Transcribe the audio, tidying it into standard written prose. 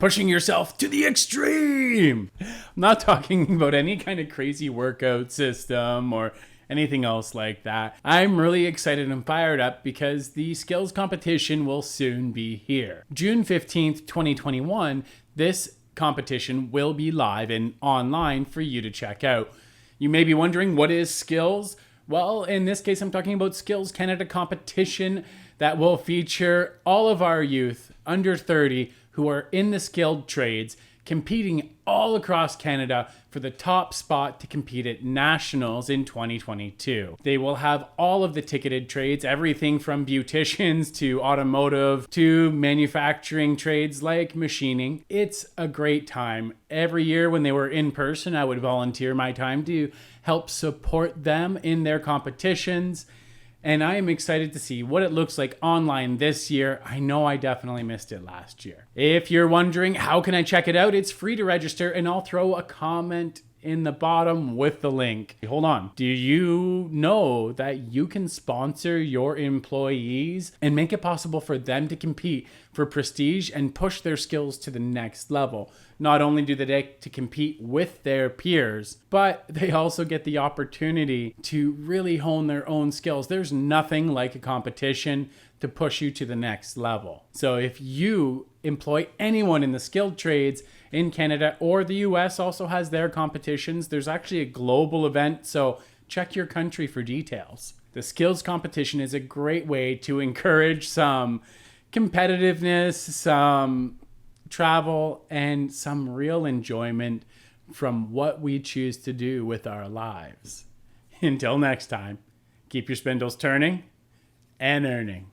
pushing yourself to the extreme. I'm not talking about any kind of crazy workout system or anything else like that. I'm really excited and fired up because the skills competition will soon be here. June 15th, 2021, this competition will be live and online for you to check out. You may be wondering, what is skills? Well, in this case, I'm talking about Skills Canada competition that will feature all of our youth under 30 who are in the skilled trades, competing all across Canada for the top spot to compete at nationals in 2022. They will have all of the ticketed trades, everything from beauticians to automotive to manufacturing trades like machining. It's a great time. Every year when they were in person, I would volunteer my time to help support them in their competitions. And I am excited to see what it looks like online this year. I know I definitely missed it last year. If you're wondering, how can I check it out? It's free to register, and I'll throw a comment in the bottom with the link. Hold on. Do you know that you can sponsor your employees and make it possible for them to compete for prestige and push their skills to the next level? Not only do they get to compete with their peers, but they also get the opportunity to really hone their own skills. There's nothing like a competition to push you to the next level. So if you employ anyone in the skilled trades in Canada, or the US also has their competitions, there's actually a global event, so check your country for details. The skills competition is a great way to encourage some competitiveness, some travel, and some real enjoyment from what we choose to do with our lives. Until next time, keep your spindles turning and earning.